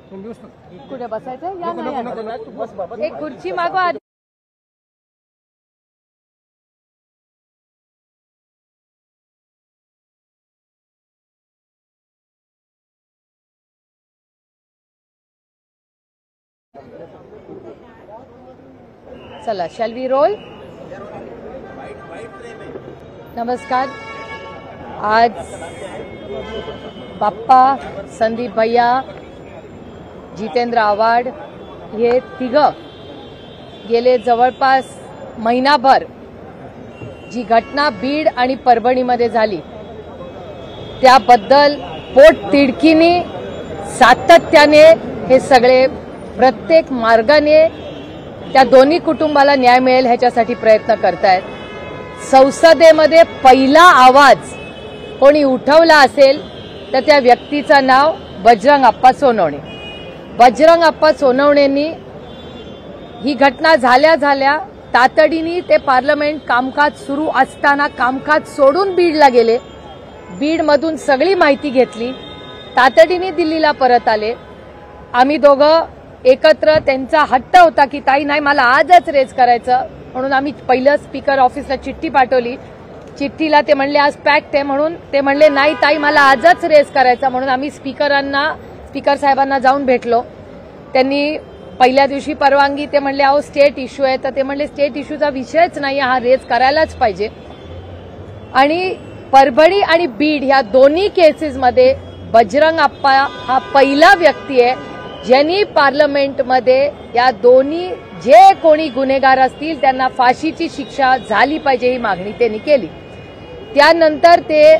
कुठे बसायचं या नाही एक खुर्ची मागवा. चला शॅल वी रोल. नमस्कार. आज बाप्पा, संदीप भैया, जितेंद्र आव्हाड हे तिघं गेले जवळपास महिनाभर जी घटना बीड आणि परभणीमध्ये झाली त्याबद्दल पोटतिडकीने सातत्याने हे सगळे प्रत्येक मार्गाने त्या दोन्ही कुटुंबाला न्याय मिळेल ह्याच्यासाठी प्रयत्न करतायत. संसदेमध्ये पहिला आवाज कोणी उठवला असेल तर त्या व्यक्तीचं नाव बजरंग अप्पा सोनवणे. बजरंग अप्पा सोनवणेंनी ही घटना झाल्या तातडीने ते पार्लमेंट कामकाज सुरू असताना कामकाज सोडून बीडला गेले. बीडमधून सगळी माहिती घेतली, तातडीने दिल्लीला परत आले. आम्ही दोघं एकत्र, त्यांचा हट्ट होता की ताई नाही मला आजच रेज करायचं म्हणून आम्ही पहिलं स्पीकर ऑफिसला चिठ्ठी पाठवली. चिठ्ठीला ते म्हणले आज पॅक्ट आहे म्हणून ते म्हणले नाही ताई मला आजच रेज करायचा म्हणून आम्ही स्पीकर साहेबांना जाऊन भेटलो. त्यांनी पहिल्या दिवशी परवानगी, ते म्हणले अहो स्टेट इश्यू आहे, तर ते म्हणले स्टेट इश्यूचा विषयच नाही, हा रेज करायलाच पाहिजे. आणि परभणी आणि बीड ह्या दोन्ही केसेसमध्ये बजरंग अप्पा हा पहिला व्यक्ती आहे ज्यांनी पार्लमेंटमध्ये या दोन्ही जे कोणी गुन्हेगार असतील त्यांना फाशीची शिक्षा झाली पाहिजे ही मागणी त्यांनी केली. त्यानंतर ते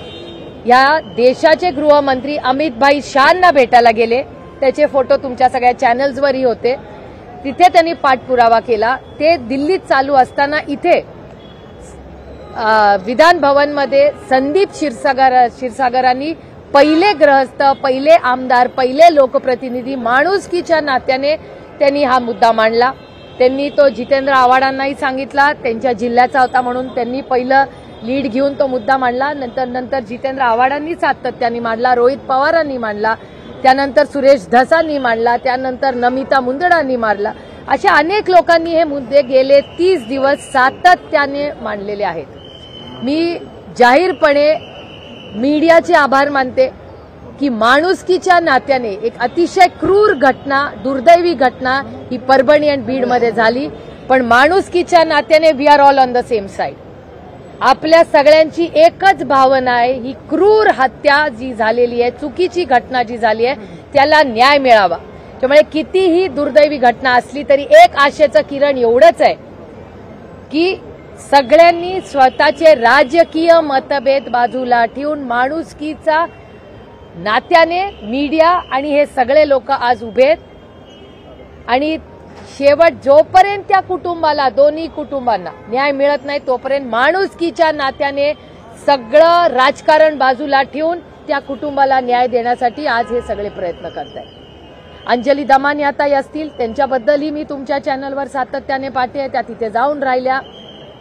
या देशाचे गृहमंत्री अमित भाई शाहना भेटायला गेले. त्याचे फोटो तुमच्या सगळ्या चॅनल्सवरही होते. तिथे त्यांनी पाठपुरावा केला. ते दिल्लीत चालू असताना इथे विधान भवनमध्ये संदीप क्षीरसागरांनी पहिले ग्रहस्थ, पहिले आमदार, पहिले लोकप्रतिनिधी माणुसकीच्या नात्याने त्यांनी हा मुद्दा मांडला. त्यांनी तो जितेंद्र आव्हाडांनाही सांगितला, त्यांच्या जिल्ह्याचा होता म्हणून त्यांनी पहिलं लीड घेऊन तो मुद्दा मांडला. नंतर जितेंद्र आव्हाडांनी सातत्याने मांडला, रोहित पवारांनी मांडला, त्यानंतर सुरेश धसांनी मांडला, त्यानंतर नमिता मुंदडांनी मांडला. अशा अनेक लोकांनी हे मुद्दे गेले 30 दिवस सातत्याने मांडलेले आहेत. मी जाहीरपणे मीडियाचे आभार मानते की माणुसकीच्या नात्याने एक अतिशय क्रूर घटना, दुर्दैवी घटना ही परभणी आणि बीडमध्ये झाली, पण माणुसकीच्या नात्याने we are all on the same side. आपल्या सगळ्यांची एकच भावना आहे, ही क्रूर हत्या जी झालेली आहे, चुकीची घटना जी झाली आहे त्याला न्याय मिळावा. त्यामुळे कितीही दुर्दैवी घटना असली तरी एक आशेचं किरण एवढंच आहे की सगळ्यांनी स्वतःचे राजकीय मतभेद बाजूला ठेवून माणुसकीचा नात्याने मीडिया आणि हे सगळे लोक आज उभे आहेत. आणि शेवट जोपर्यंत त्या कुटुंबाला, दोन्ही कुटुंबांना न्याय मिळत नाही तोपर्यंत माणुसकीच्या नात्याने सगळं राजकारण बाजूला ठेवून त्या कुटुंबाला न्याय देण्यासाठी आज हे सगळे प्रयत्न करतायत. अंजली दमानियाताई असतील, त्यांच्याबद्दलही मी तुमच्या चॅनलवर सातत्याने पाठते. त्या तिथे जाऊन राहिल्या,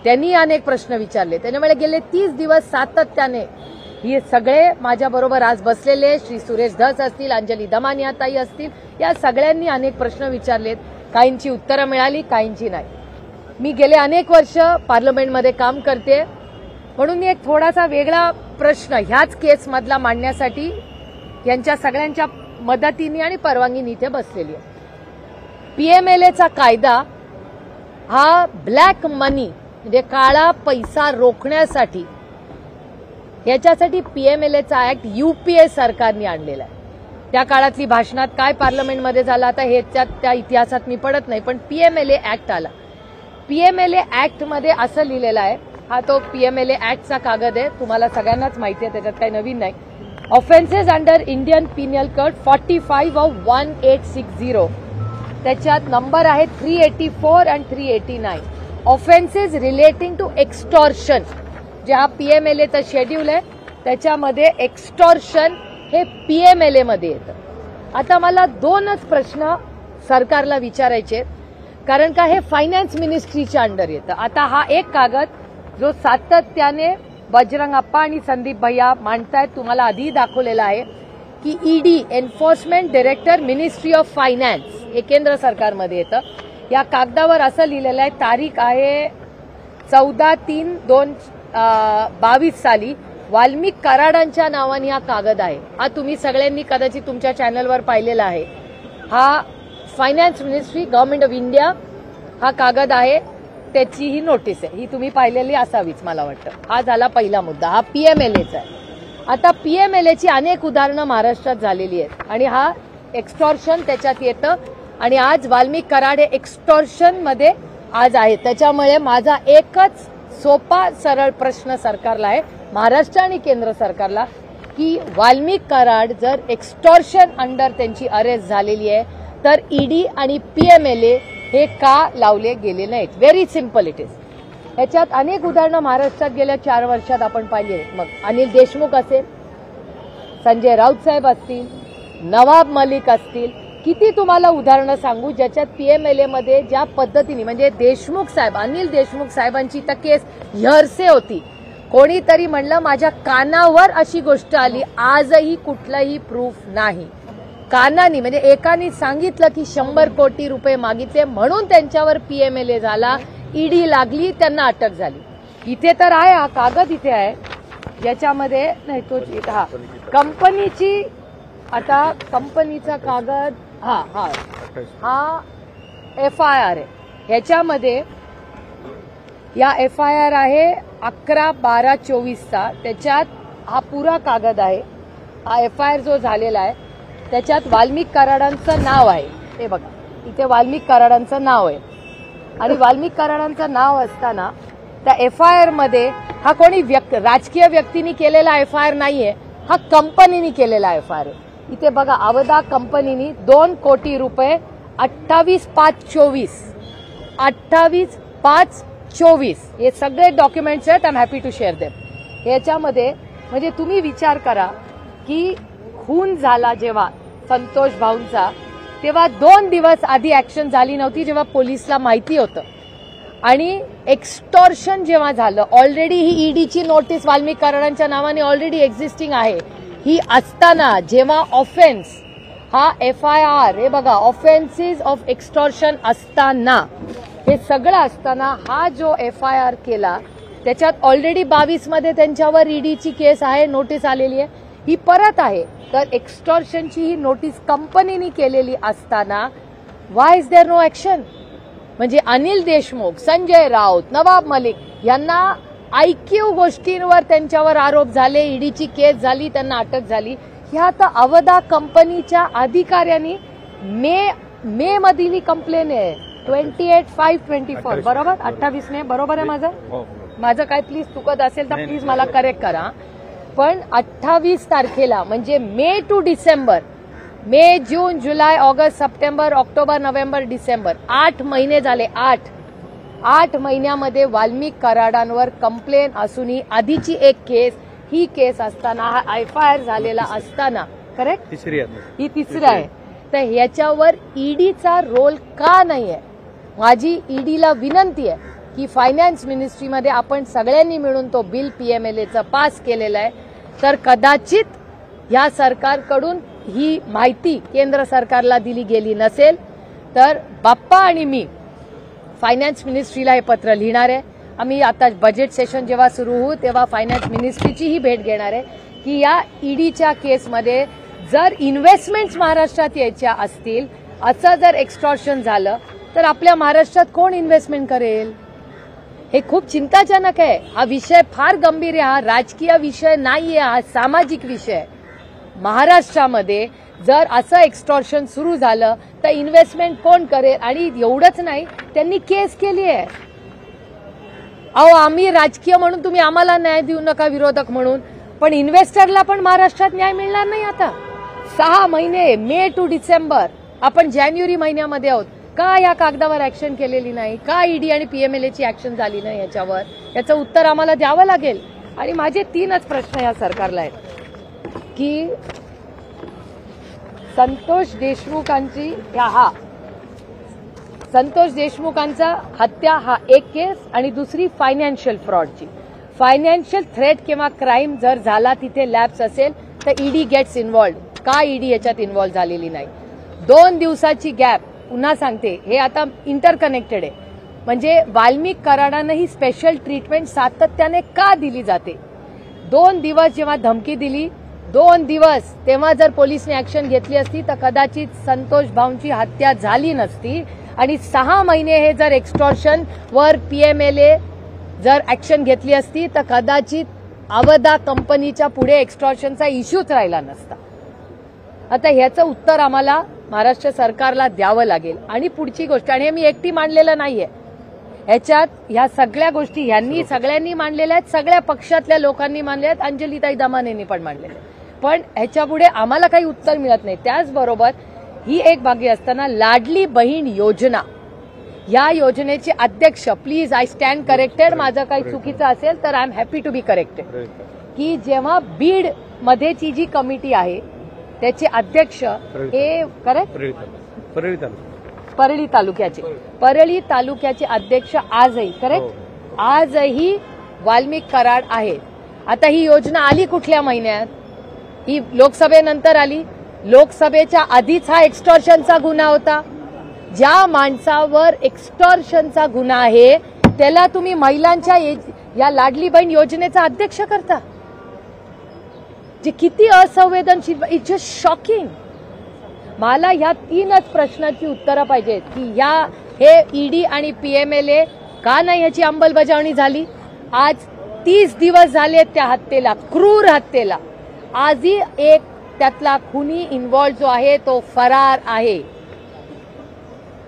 त्यांनी अनेक प्रश्न विचारले. त्याच्यामुळे गेले 30 दिवस सातत्याने हे सगळे माझ्याबरोबर आज बसलेले श्री सुरेश धस असतील, अंजली दमानियाताई असतील, या सगळ्यांनी अनेक प्रश्न विचारलेत. काहींची उत्तरं मिळाली, काहींची नाही. मी गेले अनेक वर्ष पार्लमेंटमध्ये काम करते म्हणून एक थोडासा वेगळा प्रश्न ह्याच केसमधला मांडण्यासाठी यांच्या सगळ्यांच्या मदतीने आणि परवानगीने इथे बसलेली आहे. पीएमएलएचा कायदा हा ब्लॅक मनी म्हणजे काळा पैसा रोखण्यासाठी, याच्यासाठी पीएमएलएचा ऍक्ट यूपीए सरकारने आणलेला आहे. त्या काळातली भाषणात काय पार्लमेंटमध्ये झालं आता हे त्या इतिहासात मी पडत नाही, पण पीएमएलए ऍक्ट आला. पीएमएलए ऍक्टमध्ये असं लिहिलेलं आहे, हा तो पीएमएलए ऍक्टचा कागद आहे, तुम्हाला सगळ्यांनाच माहिती आहे, त्याच्यात काही नवीन नाही. Offences under Indian Pinal code 45/1860, त्याच्यात नंबर आहे 384 आणि 389. ऑफेन्सेस रिलेटिंग टू एक्स्टॉर्शन, जे हा पीएमएलएचा शेड्यूल आहे त्याच्यामध्ये एक्स्टॉर्शन हे पीएमएलए मध्ये येतं. आता मला दोनच प्रश्न सरकारला विचारायचे, कारण का हे फायनान्स मिनिस्ट्रीच्या अंडर येतं. आता हा एक कागद जो सातत्याने बजरंग अप्पा आणि संदीप भैया मांडतायत, तुम्हाला आधी दाखवलेला आहे, की ED enforcement director ministry of finance हे केंद्र सरकारमध्ये येतं. या कागदावर असं लिहिलेलं आहे, तारीख आहे 14/3/2022 साली वाल्मिक कराडांच्या नावाने हा कागद आहे. हा तुम्ही सगळ्यांनी कदाचित तुमच्या चॅनलवर पाहिलेला आहे. हा finance ministry government of India हा कागद आहे, त्याची ही नोटीस आहे. ही तुम्ही पाहिलेली असावीच मला वाटतं. हा झाला पहिला मुद्दा. हा पीएमएलएचा आहे. आता पीएमएलएची अनेक उदाहरणं महाराष्ट्रात झालेली आहेत आणि हा एक्स्टॉर्शन त्याच्यात येतं आणि आज वाल्मिक कराड हे एक्स्टॉर्शन मध्ये आज आहे. त्याच्यामुळे माझा एकच सोपा सरळ प्रश्न सरकारला आहे, महाराष्ट्र आणि केंद्र सरकारला, की वाल्मिक कराड जर एक्स्टॉर्शन अंडर त्यांची अरेस्ट झालेली आहे तर ईडी आणि पीएमएलए हे का लावले गेले नाहीत. Very simple it is. ह्याच्यात अनेक उदाहरणं महाराष्ट्रात गेल्या 4 वर्षात आपण पाहिली. मग अनिल देशमुख असेल, संजय राऊत साहेब असतील, नवाब मलिक असतील, किती तुम्हाला उदाहरणं सांगू ज्याच्यात पीएमएलए मध्ये ज्या पद्धतीने म्हणजे देशमुख साहेब, अनिल देशमुख साहेबांची तर केस हेरसे होती. कोणीतरी म्हणलं माझ्या कानावर अशी गोष्ट आली, आजही कुठलंही प्रूफ नाही. कानानी म्हणजे एकानी सांगितलं की 100 कोटी रुपये मागितले म्हणून त्यांच्यावर पीएमएलए झाला, ईडी लागली, त्यांना अटक झाली. इथे तर आहे हा कागद, इथे आहे ज्याच्यामध्ये नाही तो हा कंपनीची, आता कंपनीचा कागद हा FIR आहे. ह्याच्यामध्ये या FIR आहे 11/12/24चा. त्याच्यात हा पुरा कागद आहे. हा FIR जो झालेला आहे त्याच्यात वाल्मिक कराडांचं नाव आहे. हे बघा इथे वाल्मिक कराडांचं नाव आहे आणि वाल्मिक कराडांचं नाव असताना त्या FIR मध्ये हा कोणी राजकीय व्यक्तीने केलेला FIR नाहीये, हा कंपनीने केलेला FIR आहे. इथे बघा अवधा कंपनीनी 2 कोटी रुपये 28/5/24 28/5/24 हे सगळे डॉक्युमेंट्स आहेत. I am happy to share them. याच्यामध्ये म्हणजे तुम्ही विचार करा की खून झाला जेव्हा संतोष भाऊंचा, तेव्हा 2 दिवस आधी ऍक्शन झाली नव्हती जेव्हा पोलिसला माहिती होतं. आणि एक्स्टॉर्शन जेव्हा झालं, ऑलरेडी ही ईडीची नोटीस वाल्मिक कराडांच्या नावाने ऑलरेडी एक्झिस्टिंग आहे. ही असताना जेव्हा ऑफेन्स हा FIR हे बघा ऑफेन्सेस ऑफ एक्स्टॉर्शन असताना, हे सगळं असताना हा जो FIR केला त्याच्यात ऑलरेडी 22 मध्ये त्यांच्यावर ईडीची केस आहे, नोटीस आलेली आहे, ही परत आहे. तर एक्स्टॉर्शनची ही नोटीस कंपनीने केलेली असताना why is there no action? म्हणजे अनिल देशमुख, संजय राऊत, नवाब मलिक यांना IQ गोष्टींवर त्यांच्यावर आरोप झाले, ईडीची केस झाली, त्यांना अटक झाली. ह्या तर अवधा कंपनीच्या अधिकाऱ्यांनी मे मधील कंप्लेन आहे 28/5/24 बरोबर, 28 मे बरोबर आहे माझं काय प्लीज चुकत असेल तर प्लीज मला करेक्ट करा. पण 28 तारखेला म्हणजे मे टू डिसेंबर, मे जून जुलै ऑगस्ट सप्टेंबर ऑक्टोबर नोव्हेंबर डिसेंबर 8 महिने झाले. 8 महिन्यामध्ये वाल्मिक कराडांवर कंप्लेन असूनही आधीची एक केस, ही केस असताना हा FIR झालेला असताना, करेक्ट ही तिसरी आहे. तर ह्याच्यावर ईडीचा रोल का नाहीये? माझी ईडीला विनंती आहे की फायनान्स मिनिस्ट्रीमध्ये आपण सगळ्यांनी मिळून तो बिल पीएमएलएचं पास केलेला आहे, तर कदाचित या सरकारकडून ही माहिती केंद्र सरकारला दिली गेली नसेल तर बाप्पा आणि मी फायनान्स मिनिस्ट्रीला हे पत्र लिहिणार आहे. आम्ही आता बजेट सेशन जेव्हा सुरू होऊ तेव्हा फायनान्स मिनिस्ट्रीचीही भेट घेणार आहे की या ईडीच्या केसमध्ये जर इन्व्हेस्टमेंट्स महाराष्ट्रात यायच्या असतील, असं जर एक्स्टॉर्शन झालं तर आपल्या महाराष्ट्रात कोण इन्व्हेस्टमेंट करेल? हे खूप चिंताजनक आहे. हा विषय फार गंभीर आहे. हा राजकीय विषय नाहीये, हा सामाजिक विषय आहे. महाराष्ट्रामध्ये जर असं एक्स्टॉर्शन सुरू झालं तर इन्व्हेस्टमेंट कोण करेल? आणि एवढंच नाही, त्यांनी केस केली आहे. अहो आम्ही राजकीय म्हणून तुम्ही आम्हाला न्याय देऊ नका विरोधक म्हणून, पण इन्व्हेस्टरला पण महाराष्ट्रात न्याय मिळणार नाही. आता 6 महिने मे टू डिसेंबर, आपण जानेवारी महिन्यामध्ये आहोत. का या कागदावर ऍक्शन केलेली नाही? का ईडी आणि पीएमएलएची ऍक्शन झाली नाही याच्यावर? याचं उत्तर आम्हाला द्यावं लागेल. आणि माझे 3च प्रश्न या सरकारला आहेत की संतोष देशमुखांचा हत्या हा एक केस आणि दुसरी फायनान्शियल फ्रॉडची. फायनान्शियल थ्रेट किंवा क्राईम जर झाला तिथे लॅप्स असेल तर ईडी गेट्स इन्व्हॉल्ड. का ईडी याच्यात इन्व्हॉल्व्ह झालेली नाही? 2 दिवसाची गॅप, पुन्हा सांगते, हे आता इंटरकनेक्टेड आहे. म्हणजे वाल्मिक कराडांना ही स्पेशल ट्रीटमेंट सातत्याने का दिली जाते? 2 दिवस जेव्हा धमकी दिली, 2 दिवस तेव्हा जर पोलिसने ऍक्शन घेतली असती तर कदाचित संतोष भाऊंची हत्या झाली नसती. आणि 6 महिने हे जर एक्स्टॉर्शन वर पीएमएलए जर ऍक्शन घेतली असती तर कदाचित अवधा कंपनीच्या पुढे एक्स्टॉर्शनचा इश्यूच राहिला नसता. आता ह्याचं उत्तर आम्हाला महाराष्ट्र सरकारला द्यावं लागेल. आणि पुढची गोष्ट, आणि हे मी एकटी मांडलेलं नाहीये, ह्याच्यात ह्या सगळ्या गोष्टी ह्यांनी सगळ्यांनी मांडलेल्या आहेत, सगळ्या पक्षातल्या लोकांनी मांडल्या आहेत, अंजलीताई दमानेंनी पण मांडलेले आहेत. पण ह्याच्यापुढे आम्हाला काही उत्तर मिळत नाही. त्याचबरोबर ही एक बागी असताना लाडली बहीण योजना, या योजनेचे अध्यक्ष, प्लीज आय स्टँड करेक्टेड, माझं काही चुकीचं असेल तर I am happy to be corrected, की जेव्हा बीड मध्येची जी कमिटी आहे त्याचे अध्यक्ष हे करेक्ट परळी तालुक्याचे अध्यक्ष आजही करेक्ट आजही वाल्मिक कराड आहेत. आता ही योजना आली कुठल्या महिन्यात? ही लोकसभेनंतर आली. लोकसभेच्या आधीच हा एक्स्टॉर्शनचा गुन्हा होता. ज्या माणसावर एक्स्टॉर्शनचा गुन्हा आहे त्याला तुम्ही महिलांच्या या लाडली बहीण योजनेचा अध्यक्ष करता, जे किती असंवेदनशील. It's just shocking. मला ह्या 3च प्रश्नाची उत्तरं पाहिजेत की हे ईडी आणि पीएमएलए का नाही ह्याची अंमलबजावणी झाली? आज 30 दिवस झाले त्या हत्येला, क्रूर हत्येला. आजही एक त्यातला खुनी इन्व्हॉल्व जो आहे तो फरार आहे.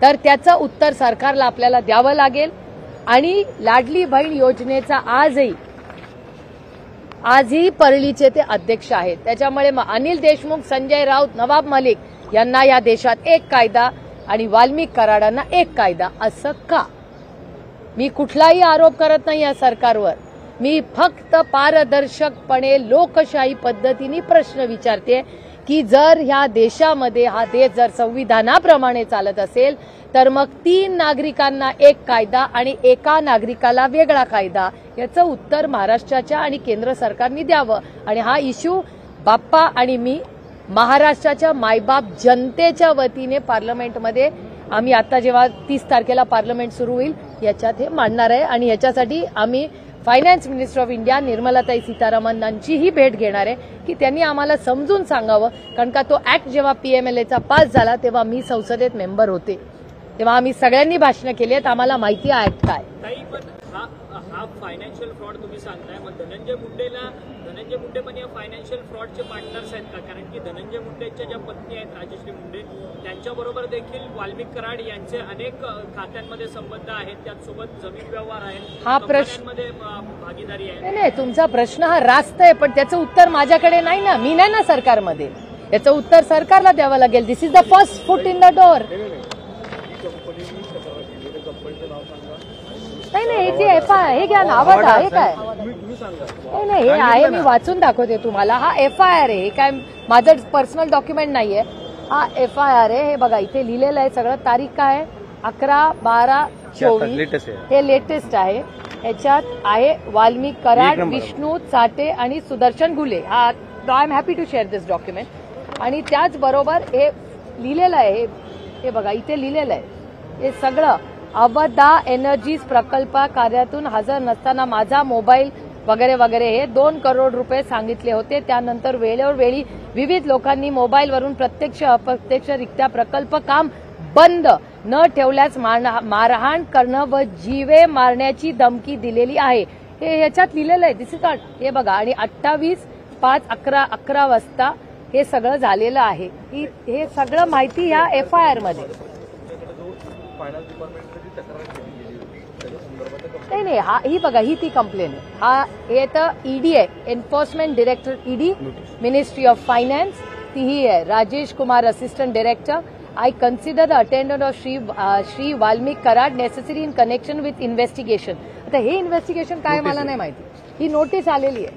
तर त्याचं उत्तर सरकारला आपल्याला द्यावं लागेल. आणि लाडली बहीण योजनेचा आजही परळीचे ते अध्यक्ष आहेत. त्याच्यामुळे अनिल देशमुख, संजय राऊत, नवाब मलिक यांना या देशात एक कायदा आणि वाल्मिक कराडांना एक कायदा, असं का? मी कुठलाही आरोप करत नाही या सरकारवर. मी फक्त पारदर्शकपणे लोकशाही पद्धतीने प्रश्न विचारते की जर ह्या देशामध्ये हा देश जर संविधानाप्रमाणे चालत असेल तर मग 3 नागरिकांना एक कायदा आणि एका नागरिकाला वेगळा कायदा, याचं उत्तर महाराष्ट्राच्या आणि केंद्र सरकारने द्यावं. आणि हा इश्यू बाप्पा आणि मी महाराष्ट्राच्या मायबाप जनतेच्या वतीने पार्लमेंटमध्ये आम्ही आता जेव्हा 30 तारखेला पार्लमेंट सुरू होईल याच्यात हे मांडणार आहे. आणि याच्यासाठी आम्ही फायनान्स मिनिस्टर ऑफ इंडिया निर्मलाताई सीतारामन यांचीही भेट घेणार आहे की त्यांनी आम्हाला समजून सांगावं. कारण का तो ऍक्ट जेव्हा पीएमएलएचा पास झाला तेव्हा मी संसदेत मेंबर होते, तेव्हा आम्ही सगळ्यांनी भाषणं केली आहेत, आम्हाला माहिती आहे ऍक्ट काय. हा फायनान्शियल फ्रॉड तुम्ही सांगताय, मग धनंजय मुंडे पण या फायनान्शियल फ्रॉडचे पार्टनर्स आहेत का? कारण की धनंजय मुंडेच्या ज्या पत्नी आहेत राजश्री मुंडे, त्यांच्याबरोबर देखील वाल्मिक कराड यांचे अनेक खात्यांमध्ये संबंध आहेत, त्याचसोबत जमीन व्यवहार आहेत, हा प्रश्न भागीदारी आहे. नाही, तुमचा प्रश्न हा रास्त आहे, पण त्याचं उत्तर माझ्याकडे नाही ना, मी नाही ना सरकारमध्ये. याचं उत्तर सरकारला द्यावं लागेल. This is the first foot in the door. नाही हे जे एफआयआर, हे घ्या ना, आवाज आहे काय? नाही हे आहे, मी वाचून दाखवते तुम्हाला. हा एफआयआर आहे, हे काय माझं पर्सनल डॉक्युमेंट नाहीये. हा एफआयआर आहे. हे बघा इथे लिहिलेलं आहे सगळं. तारीख काय आहे? 11/12/24. हे लेटेस्ट आहे. याच्यात आहे वाल्मिक कराड, विष्णू चाटे आणि Sudarshan Gule. I am happy to share this document. आणि त्याचबरोबर हे लिहिलेलं आहे, हे बघा इथे लिहिलेलं आहे. हे सगळं अवधा एनर्जीज प्रकल्प कार्यातून हजर नसताना माझा मोबाईल वगैरे वगैरे हे 2 करोड रुपये सांगितले होते. त्यानंतर वेळोवेळी विविध लोकांनी मोबाईलवरून प्रत्यक्ष अप्रत्यक्षरित्या प्रकल्प काम बंद न ठेवल्यास मारहाण करणं व जीवे मारण्याची धमकी दिलेली आहे. हे याच्यात लिहिलेलं आहे. This is not. हे बघा. आणि 28/5/11 वाजता हे सगळं झालेलं आहे. हे सगळं माहिती ह्या एफआयआर मध्ये. नाही ही बघा, ही ती कंप्लेन आहे. हे तर ईडी आहे, enforcement director ED, ministry of finance. ती ही आहे Rajesh Kumar, assistant director. I consider the attendant of Shri Valmik Karad necessary in connection with investigation. आता हे इन्व्हेस्टिगेशन काय मला नाही माहिती. ही नोटीस आलेली आहे.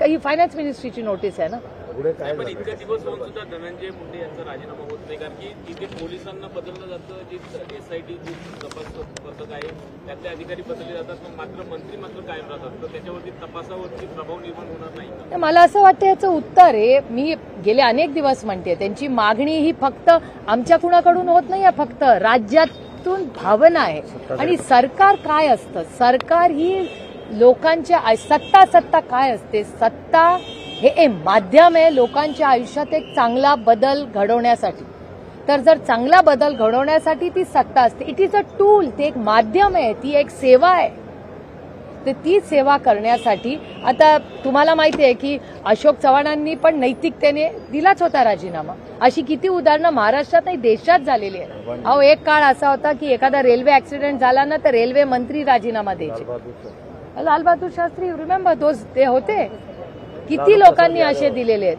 ही फायनान्स मिनिस्ट्रीची नोटीस आहे ना. पुढे काय पण झालं? इतके दिवस होऊन सुद्धा धनंजय मुंडे यांचा राजीनामा होत नाही, कारण की तिथे पोलिसांना बदललं जातं, जी SIT जी तपास पथक आहे त्यातले अधिकारी बदलले जातात, पण मात्र मंत्री मात्र कायम राहतात. तर त्याच्यावरती तपासावरती प्रभाव निर्माण होणार नाही का? मला असं वाटतं याचं उत्तर आहे, मी गेले अनेक दिवस म्हणते, त्यांची मागणी ही फक्त आमच्या कुणाकडून होत नाही, फक्त राज्यातून भावना आहे. आणि सरकार काय असतं, सरकार ही लोकांच्या सत्ता काय असते, सत्ता हे माध्यम आहे लोकांच्या आयुष्यात एक चांगला बदल घडवण्यासाठी. तर जर चांगला बदल घडवण्यासाठी ती सत्ता असते, इट इज अ टूल, ते एक माध्यम आहे, ती एक सेवा आहे. तर ती सेवा करण्यासाठी आता तुम्हाला माहिती आहे की अशोक चव्हाणांनी पण नैतिकतेने दिलाच होता राजीनामा. अशी किती उदाहरणं महाराष्ट्रात नाही देशात झालेली आहे. अहो, एक काळ असा होता की एखादा रेल्वे ऍक्सिडेंट झाला ना तर रेल्वे मंत्री राजीनामा द्यायचे. लालबहादूर शास्त्री, रिमेंबर दोज, ते होते. किती लोकांनी असे दिलेले आहेत.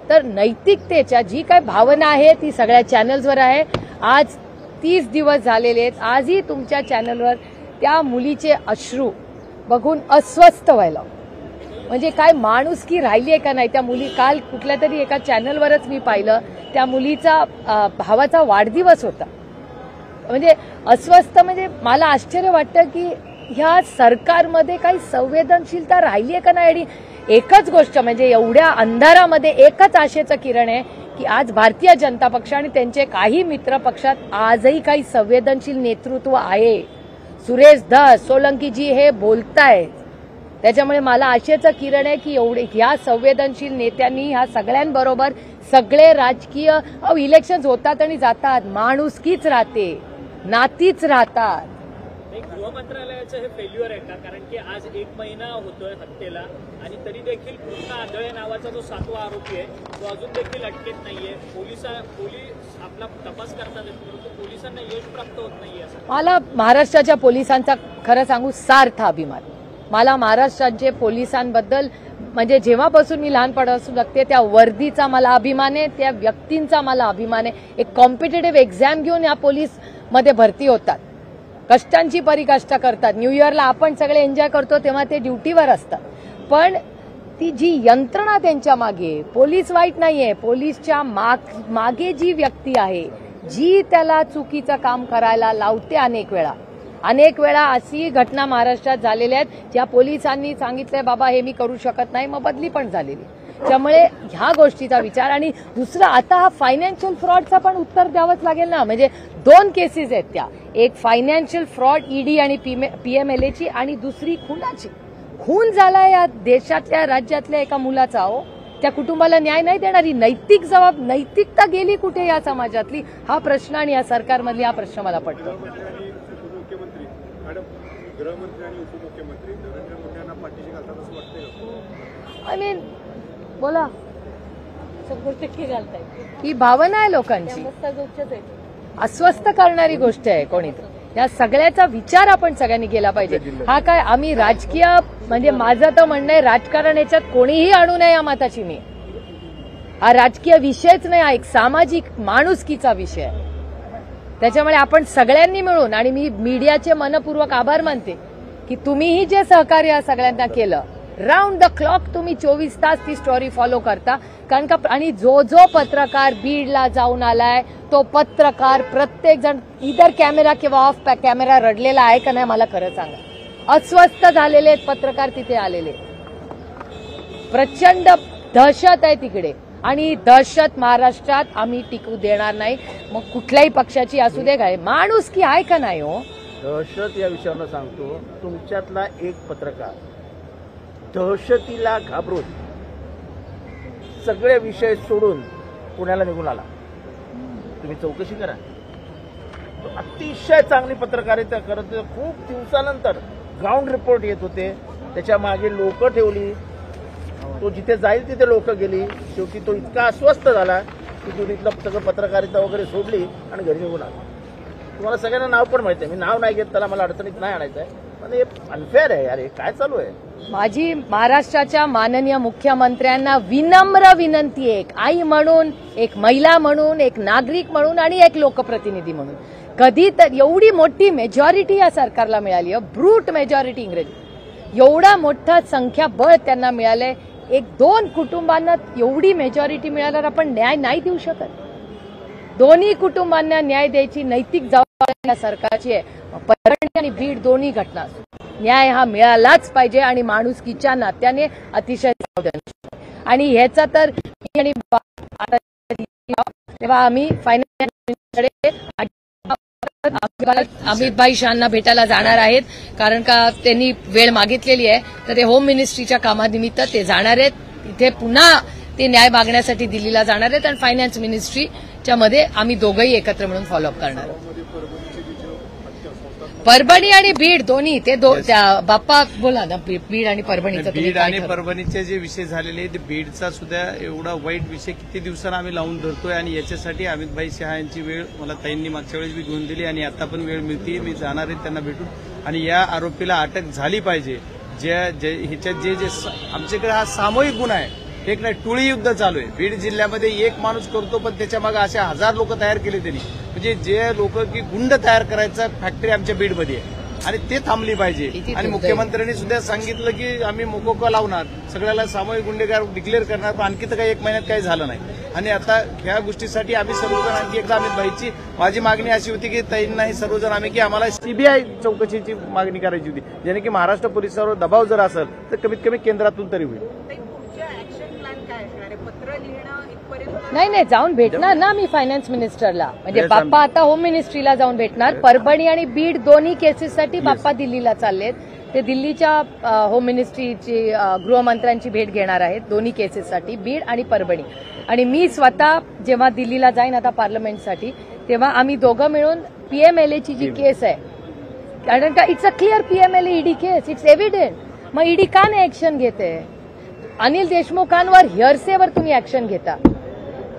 तर नैतिकतेच्या जी काय भावना आहे ती सगळ्या चॅनल्सवर आहे. आज 30 दिवस झालेले आहेत. आजही तुमच्या चॅनलवर त्या मुलीचे अश्रू बघून अस्वस्थ व्हायला, म्हणजे काय माणुसकी राहिली आहे का नाही. त्या मुली, काल कुठल्या तरी एका चॅनलवरच मी पाहिलं, त्या मुलीचा भावाचा वाढदिवस होता. म्हणजे अस्वस्थ, म्हणजे मला आश्चर्य वाटतं की ह्या सरकारमध्ये काही संवेदनशीलता राहिली आहे का नाही. आणि एकच गोष्ट म्हणजे एवढ्या अंधारामध्ये एकच आशेचं किरण आहे की आज भारतीय जनता पक्ष आणि त्यांचे काही मित्र पक्षात आजही काही संवेदनशील नेतृत्व आहे. सुरेश धस, सोलंकीजी हे बोलतायत. त्याच्यामुळे मला आशेचं किरण आहे की एवढे ह्या संवेदनशील नेत्यांनी ह्या सगळ्यांबरोबर सगळे राजकीय इलेक्शन्स होतात आणि जातात, माणुसकीच राहते, नातीच राहतात. गृह मंत्रालयाचं हे फेल्युअर आहे का? कारण की आज 1 महिना होतोय हत्येला आणि तरी देखील कृष्णा आंधळे नावाचा जो 7वा आरोपी आहे तो अजून देखील अटकेत नाहीये. पोलीस आपला तपास करतात, परंतु पोलिसांना यश प्राप्त होत नाहीये. मला महाराष्ट्राच्या पोलिसांचा खरं सांगू सार्थ अभिमान. मला महाराष्ट्राचे पोलिसांबद्दल म्हणजे जेव्हापासून मी लहानपणापासून बघते त्या वर्दीचा मला अभिमान आहे, त्या व्यक्तींचा मला अभिमान आहे. एक कॉम्पिटेटिव्ह एक्झाम घेऊन या पोलीस मध्ये भरती होतात, कष्टांची परिकष्ट करतात. न्यू इयरला आपण सगळे एन्जॉय करतो तेव्हा ते ड्युटीवर असतात. पण ती जी यंत्रणा त्यांच्या मागे, पोलीस वाईट नाहीये, पोलीसच्या मागे जी व्यक्ती आहे जी त्याला चुकीचं काम करायला लावते, अनेक वेळा अशी घटना महाराष्ट्रात झालेल्या आहेत ज्या पोलिसांनी सांगितलंय बाबा हे मी करू शकत नाही, मग बदली पण झालेली. त्यामुळे ह्या गोष्टीचा विचार. आणि दुसरं, आता हा फायनान्शियल फ्रॉडचा पण उत्तर द्यावंच लागेल ना. म्हणजे 2 केसेस आहेत त्या, एक फायनान्शियल फ्रॉड ईडी आणि PMLAची आणि दुसरी खुनाची. खून झाला या देशातल्या राज्यातल्या एका मुलाचा. हो, त्या कुटुंबाला न्याय नाही देणारी नैतिकता गेली कुठे या समाजातली, हा प्रश्न आणि या सरकारमधली हा प्रश्न मला पडतो. उपमुख्यमंत्री मॅडम, गृहमंत्री आणि उपमुख्यमंत्री नरेंद्र मोदी यांना पाठीशी घालतात असं वाटतंय? आय मीन, बोला, 100% घालताय. ही भावना आहे लोकांची, अस्वस्थ करणारी गोष्ट आहे. कोणी या सगळ्याचा विचार आपण सगळ्यांनी केला पाहिजे. हा काय आम्ही राजकीय, म्हणजे माझं तर म्हणणं आहे राजकारण याच्यात कोणीही आणू नये या मताची मी. हा राजकीय विषयच नाही, हा एक सामाजिक माणुसकीचा विषय आहे. त्याच्यामुळे आपण सगळ्यांनी मिळून, आणि मी मीडियाचे मनपूर्वक आभार मानते की तुम्हीही जे सहकार्य सगळ्यांना केलं, राऊंड द क्लॉक तुम्ही 24 तास ती स्टोरी फॉलो करता. कारण का, आणि जो पत्रकार बीडला जाऊन आलाय तो पत्रकार प्रत्येक जण इधर कॅमेरा किंवा ऑफ कॅमेरा रडलेला आहे का नाही मला खरं सांगा. अस्वस्थ झालेले आहेत पत्रकार तिथे आलेले. प्रचंड दहशत आहे तिकडे, आणि दहशत महाराष्ट्रात आम्ही टिकू देणार नाही. मग कुठल्याही पक्षाची असू दे, काय माणुसकी आहे का नाही. हो, दहशत या विषयावर सांगतो, तुमच्यातला एक पत्रकार दहशतीला घाबरून सगळे विषय सोडून पुण्याला निघून आला. तुम्ही चौकशी करा. अतिशय चांगली पत्रकारिता करत, खूप दिवसानंतर ग्राउंड रिपोर्ट येत होते, त्याच्या मागे लोक ठेवली, तो जिथे जाईल तिथे लोक गेली. शेवटी तो इतका अस्वस्थ झाला की तो तिथलं सगळं पत्रकारिता वगैरे सोडली आणि घरी निघून आला. तुम्हाला सगळ्यांना नाव पण माहिती आहे, मी नाव नाही घेत, त्याला मला अडचणीत नाही आणायचं आहे, पण हे अनफेअर आहे यार, हे काय चालू आहे. माझी महाराष्ट्राच्या माननीय मुख्यमंत्र्यांना विनम्र विनंती आहे, एक आई म्हणून, एक महिला म्हणून, एक नागरिक म्हणून आणि एक लोकप्रतिनिधी म्हणून. कधी तर एवढी मोठी मेजॉरिटी या सरकारला मिळाली, ब्रूट मेजॉरिटी इंग्रजी, एवढा मोठा संख्याबळ त्यांना मिळालंय, दोन कुटुंबांना एवढी मेजॉरिटी मिळाल्यावर आपण न्याय नाही देऊ शकत. दोन्ही कुटुंबांना न्याय द्यायची नैतिक जबाबदारी या सरकारची आहे. परभणी आणि बीड दोन्ही घटना न्याय हा मिळालाच पाहिजे आणि माणुसकीच्या नात्याने अतिशय संवेदनशील. आणि ह्याचा तर तेव्हा आम्ही फायनान्स अमित भाई शहांना भेटायला जाणार आहेत, कारण का त्यांनी वेळ मागितलेली आहे. तर ते होम मिनिस्ट्रीच्या कामानिमित्त ते जाणार आहेत. तिथे पुन्हा ते न्याय मागण्यासाठी दिल्लीला जाणार आहेत आणि फायनान्स मिनिस्ट्रीच्या मध्ये आम्ही दोघंही एकत्र मिळून फॉलोअप करणार आहोत. परभणी आणि बीड दोन्ही ते बाप्पा बोला ना, बीड आणि परभणीचं बीड आणि परभणीचे जे विषय झालेले आहेत, बीडचा सुद्धा एवढा वाईट विषय किती दिवसांना आम्ही लावून धरतोय आणि याच्यासाठी अमितभाई शहा यांची वेळ मला ताईंनी मागच्या वेळेस बी घेऊन दिली आणि आता पण वेळ मिळते. मी जाणार आहे त्यांना भेटून आणि या आरोपीला अटक झाली पाहिजे. ह्याच्यात जे आमच्याकडे हा सामूहिक गुन्हा आहे, एक नाही टोळी युद्ध चालू आहे. बीड जिल्ह्यामध्ये एक माणूस करतो पण त्याच्या मागे असे 1000 लोक तयार केले त्यांनी. म्हणजे जे लोक की गुंड तयार करायचा फॅक्टरी आमच्या बीडमध्ये आहे आणि ते थांबली पाहिजे. आणि मुख्यमंत्र्यांनी सुद्धा सांगितलं की आम्ही मोकोका लावणार, सगळ्याला सामूहिक गुन्हेगार डिक्लेअर करणार, पण आणखी तर काही 1 महिन्यात काही झालं नाही. आणि आता ह्या गोष्टीसाठी आम्ही सर्वजण आणखी एकदा अमित भाईची माझी मागणी अशी होती की ताईंना हे सर्वजण आम्ही की आम्हाला सीबीआय चौकशीची मागणी करायची होती, ज्याने की महाराष्ट्र पोलिसांवर दबाव जर असेल तर कमीत कमी केंद्रातून तरी होईल. नाही जाऊन भेटणार ना मी फायनान्स मिनिस्टरला. म्हणजे बाप्पा आता होम मिनिस्ट्रीला जाऊन भेटणार. परभणी आणि बीड दोन्ही केसेससाठी बाप्पा दिल्लीला चाललेत. ते दिल्लीच्या होम मिनिस्ट्रीची गृहमंत्र्यांची भेट घेणार आहेत दोन्ही केसेससाठी, बीड आणि परभणी. आणि मी स्वतः जेव्हा दिल्लीला जाईन आता पार्लमेंटसाठी, तेव्हा आम्ही दोघं मिळून पीएमएलएची जी केस आहे, कारण का it's a clear PMLA ED case, it's evident. मग ईडी का नाही ऍक्शन घेते? अनिल देशमुखांवर हिअरसेवर तुम्ही ऍक्शन घेता,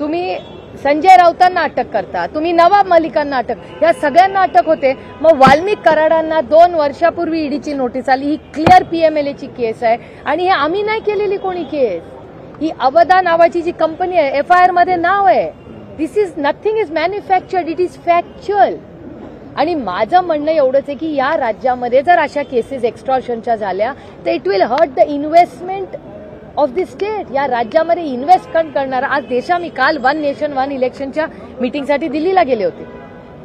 तुम्ही संजय राऊतांना अटक करता, तुम्ही नवाब मलिकांना अटक, या सगळ्यांना अटक होते. मग वाल्मिक कराडांना 2 वर्षापूर्वी ईडीची नोटीस आली. ही क्लिअर पीएमएलएची केस आहे आणि हे आम्ही नाही केलेली कोणी केस. ही अवधा नावाची जी कंपनी आहे, एफआयआर मध्ये नाव आहे. This is nothing is manufactured, it is factual. आणि माझं म्हणणं एवढंच आहे की या राज्यामध्ये जर अशा केसेस एक्स्टॉर्शनच्या झाल्या तर it will hurt the investment of the state. या राज्यामध्ये इन्व्हेस्टमेंट करणारा आज मी काल 1 नेशन 1 इलेक्शनच्या मीटिंगसाठी दिल्लीला गेले होते.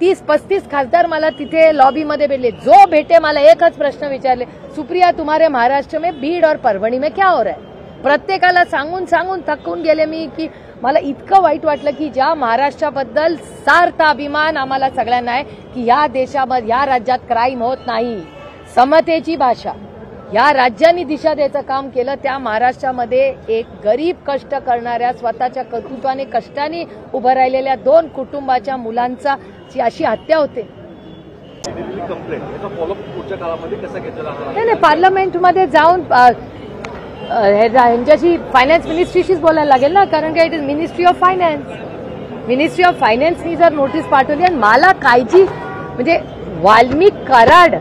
30-35 खासदार मला तिथे लॉबीमध्ये भेटले. जो भेटे मला एकच प्रश्न विचारले, सुप्रिया तुम्हारे महाराष्ट्र में बीड और परभणी में क्या हो रहा है? प्रत्येकाला सांगून सांगून थकून गेले मी की मला इतकं वाईट वाटलं की ज्या महाराष्ट्राबद्दल सार्थ अभिमान आम्हाला सगळ्यांना आहे की या देशामध्ये या राज्यात क्राईम होत नाही, समतेची भाषा या राज्यांनी दिशा द्यायचं काम केलं. त्या महाराष्ट्रामध्ये एक गरीब कष्ट करणाऱ्या स्वतःच्या कर्तृत्वाने कष्टाने उभं राहिलेल्या 2 कुटुंबाच्या मुलांचा अशी हत्या होते. नाही पार्लमेंटमध्ये जाऊन यांच्याशी फायनान्स मिनिस्ट्रीशीच बोलायला लागेल ना, कारण का it is ministry of finance. Ministry of फायनान्सनी जर नोटीस पाठवली आणि मला काळजी म्हणजे वाल्मिक कराड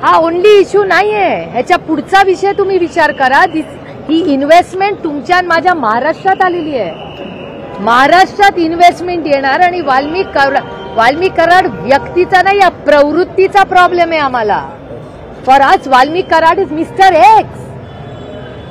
हा ओनली इश्यू नाहीये, ह्याच्या पुढचा विषय तुम्ही विचार करा. ही इन्व्हेस्टमेंट तुमच्या माझ्या महाराष्ट्रात आलेली आहे. महाराष्ट्रात इन्व्हेस्टमेंट येणार आणि वाल्मिक कराड व्यक्तीचा नाही, या प्रवृत्तीचा प्रॉब्लेम आहे आम्हाला. For us Valmik Karad is mister X.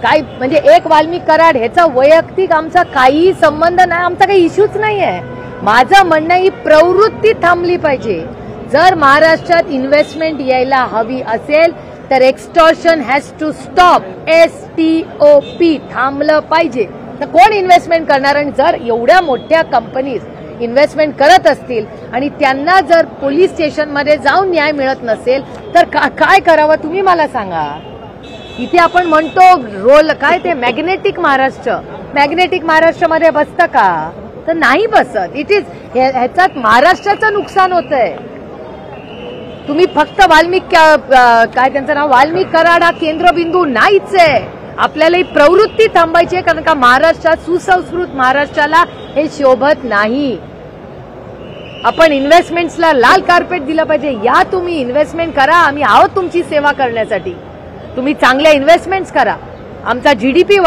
काय म्हणजे एक वाल्मिक कराड ह्याचा वैयक्तिक आमचा काही संबंध नाही, आमचा काही इश्यूच नाहीये. माझं म्हणणं ही प्रवृत्ती थांबली पाहिजे. जर महाराष्ट्रात इन्व्हेस्टमेंट यायला हवी असेल तर extortion has to stop. STOP थांबलं पाहिजे. तर कोण इन्व्हेस्टमेंट करणार? आणि जर एवढ्या मोठ्या कंपनीज इन्व्हेस्टमेंट करत असतील आणि त्यांना जर पोलीस स्टेशनमध्ये जाऊन न्याय मिळत नसेल तर काय करावं तुम्ही मला सांगा. इथे आपण म्हणतो रोल काय ते मॅग्नेटिक महाराष्ट्र, मॅग्नेटिक महाराष्ट्रामध्ये बसतं का? तर नाही बसत. इट इज ह्याच्यात महाराष्ट्राचं नुकसान होतंय. तुम्ही फक्त वाल्मिक काय त्यांचं नाव वाल्मिक कराड हा केंद्रबिंदू नाहीच आहे. आपल्याला ही प्रवृत्ती थांबायची आहे, कारण का महाराष्ट्रात सुसंस्कृत महाराष्ट्राला हे शोभत नाही. आपण इन्व्हेस्टमेंट्सला लाल कार्पेट दिलं पाहिजे. या तुम्ही इन्व्हेस्टमेंट करा, आम्ही आहोत तुमची सेवा करण्यासाठी. तुम्ही चांगल्या इन्व्हेस्टमेंट्स करा, आमचा GDP